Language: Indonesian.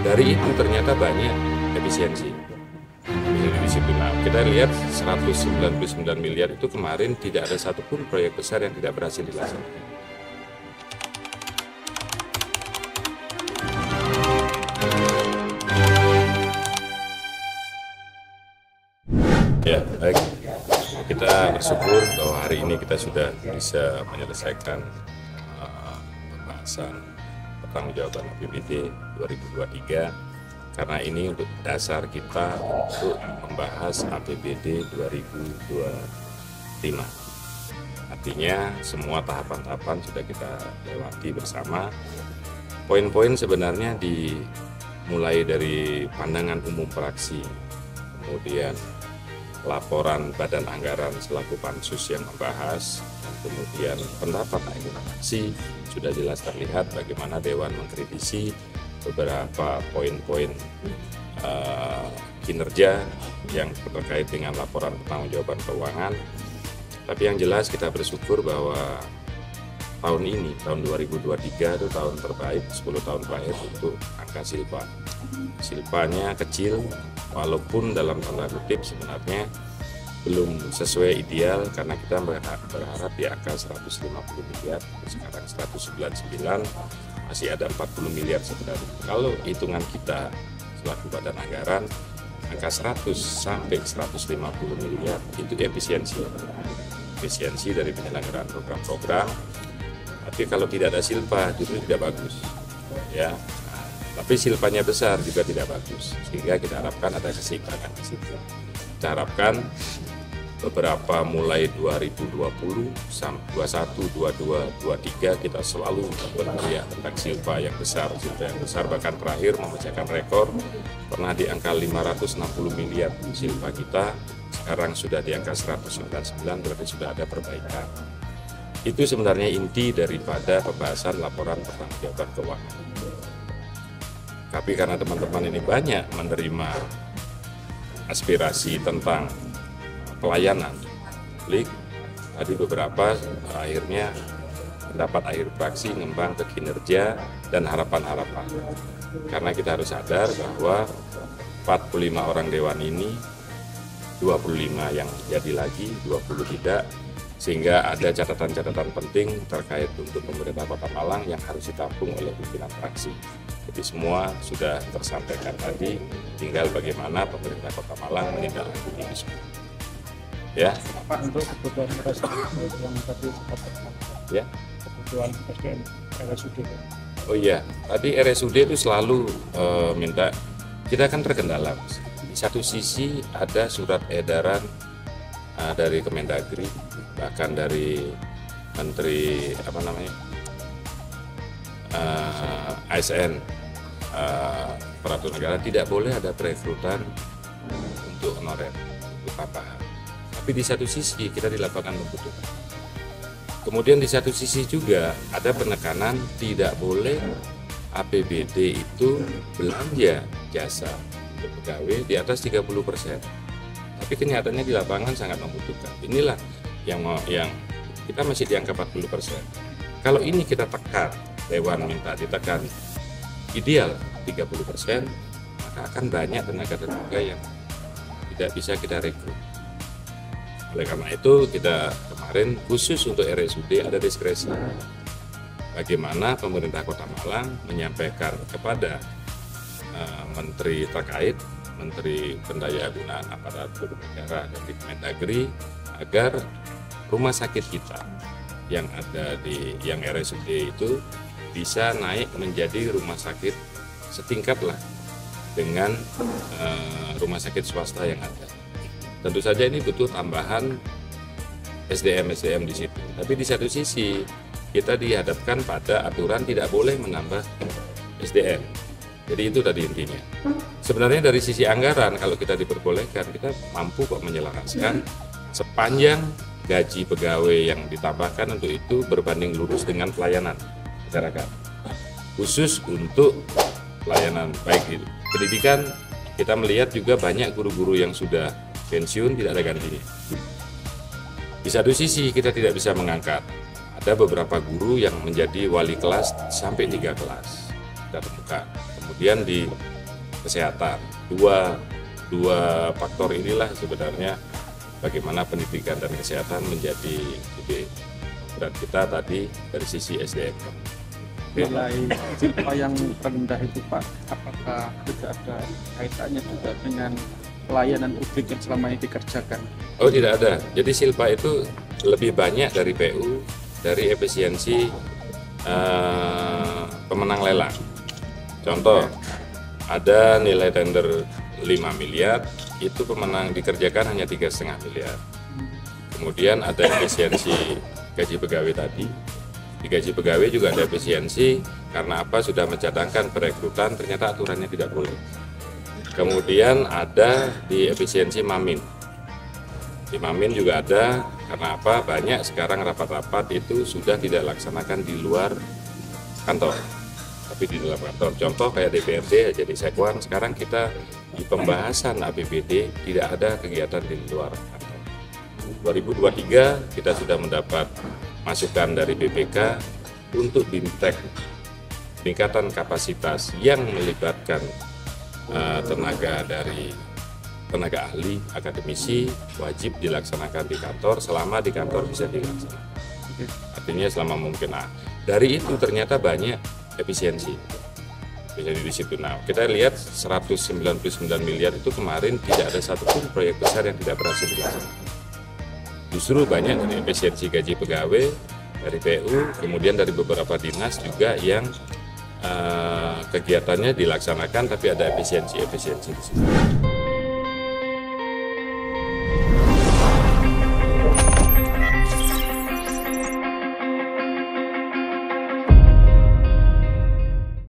Dari itu ternyata banyak efisiensi. Nah, kita lihat 199 miliar itu kemarin tidak ada satupun proyek besar yang tidak berhasil dilaksanakan. Ya, baik. Kita bersyukur bahwa hari ini kita sudah bisa menyelesaikan pembahasan pertanggungjawaban APBD 2023, karena ini untuk dasar kita untuk membahas APBD 2025. Artinya semua tahapan-tahapan sudah kita lewati bersama. Poin-poin sebenarnya dimulai dari pandangan umum fraksi, kemudian laporan Badan Anggaran selaku pansus yang membahas, dan kemudian pendapat anggota fraksi sudah jelas terlihat bagaimana Dewan mengkritisi beberapa poin-poin kinerja yang terkait dengan laporan pertanggungjawaban keuangan. Tapi yang jelas kita bersyukur bahwa tahun ini, tahun 2023 itu tahun terbaik 10 tahun terakhir untuk angka silpa. Silpanya kecil, walaupun dalam tanda kutip sebenarnya belum sesuai ideal, karena kita berharap di angka 150 miliar, sekarang 199, masih ada 40 miliar sebenarnya. Kalau hitungan kita selaku Badan Anggaran, angka 100 sampai 150 miliar itu efisiensi dari penyelenggaraan program-program. Tapi kalau tidak ada silpa justru tidak bagus, ya. Tapi silpanya besar juga tidak bagus, sehingga kita harapkan ada keseimbangan di situ. Kita harapkan beberapa mulai 2020 sampai 21, 22, 23 kita selalu berteriak tentang silpa yang besar, bahkan terakhir memecahkan rekor pernah di angka 560 miliar silpa kita, sekarang sudah di angka 199, berarti sudah ada perbaikan. Itu sebenarnya inti daripada pembahasan laporan pertanggungjawaban keuangan. Tapi karena teman-teman ini banyak menerima aspirasi tentang pelayanan publik, tadi beberapa akhirnya pendapat akhir fraksi ngembang ke kinerja dan harapan-harapan. Karena kita harus sadar bahwa 45 orang dewan ini, 25 yang jadi lagi, 20 tidak, sehingga ada catatan-catatan penting terkait untuk pemerintah Kota Malang yang harus ditampung oleh pimpinan fraksi. Jadi semua sudah tersampaikan tadi, tinggal bagaimana pemerintah Kota Malang menindaklanjuti ini semua. Ya. Pak, untuk kebutuhan RSUD yang tadi ya. Kebutuhan SDM RSUD. Oh iya, tadi RSUD itu selalu minta, kita kan terkendala. Di satu sisi ada surat edaran dari Kemendagri, bahkan dari Menteri ASN, Peraturan Negara, tidak boleh ada perekrutan untuk honorer, untuk tambahan. Tapi di satu sisi kita di lapangan membutuhkan. Kemudian di satu sisi juga ada penekanan tidak boleh APBD itu belanja jasa untuk pegawai di atas 30%. Tapi kenyataannya di lapangan sangat membutuhkan. Inilah yang kita masih di angka 40%. Kalau ini kita tekan, Dewan minta ditekan ideal 30%, maka akan banyak tenaga yang tidak bisa kita rekrut. Oleh karena itu kita kemarin khusus untuk RSUD ada diskresi. Bagaimana pemerintah Kota Malang menyampaikan kepada menteri terkait, Menteri Pendayagunaan Aparatur Negara dan Kemendagri, agar rumah sakit kita yang ada di yang RSUD itu bisa naik menjadi rumah sakit setingkat lah dengan rumah sakit swasta yang ada. Tentu saja ini butuh tambahan SDM di situ. Tapi di satu sisi kita dihadapkan pada aturan tidak boleh menambah SDM. Jadi itu tadi intinya. Sebenarnya dari sisi anggaran kalau kita diperbolehkan, kita mampu kok menyelaraskan sepanjang gaji pegawai yang ditambahkan untuk itu berbanding lurus dengan pelayanan masyarakat. Khusus untuk pelayanan baik itu pendidikan, kita melihat juga banyak guru-guru yang sudah pensiun tidak ada gantinya. Di satu sisi kita tidak bisa mengangkat, ada beberapa guru yang menjadi wali kelas sampai 3 kelas kita temukan. Kemudian di kesehatan. Dua faktor inilah sebenarnya bagaimana pendidikan dan kesehatan menjadi titik berat kita tadi dari sisi SDM. Nilai silpa yang rendah itu Pak, apakah tidak ada kaitannya juga dengan pelayanan publik yang selama ini dikerjakan? Oh, tidak ada. Jadi silpa itu lebih banyak dari PU, dari efisiensi pemenang lelang. Contoh, ada nilai tender 5 miliar, itu pemenang dikerjakan hanya 3,5 miliar. Kemudian ada efisiensi gaji pegawai tadi. Di gaji pegawai juga ada efisiensi, karena apa? Sudah mencadangkan perekrutan, ternyata aturannya tidak boleh. Kemudian ada di efisiensi Mamin. Di Mamin juga ada, karena apa? Banyak sekarang rapat-rapat itu sudah tidak laksanakan di luar kantor, tapi di dalam kantor. Contoh kayak DPRD, jadi Sekwan, sekarang kita di pembahasan APBD tidak ada kegiatan di luar kantor. 2023 kita sudah mendapat masukan dari BPK untuk BIMTEK, peningkatan kapasitas yang melibatkan tenaga ahli, akademisi, wajib dilaksanakan di kantor, selama di kantor bisa dilaksanakan. Artinya selama mungkin. Nah, dari itu ternyata banyak efisiensi. Jadi di situ. Nah, kita lihat 199 miliar itu kemarin tidak ada satupun proyek besar yang tidak berhasil dilaksanakan. Justru banyak dari efisiensi gaji pegawai, dari PU, kemudian dari beberapa dinas juga yang kegiatannya dilaksanakan tapi ada efisiensi di situ.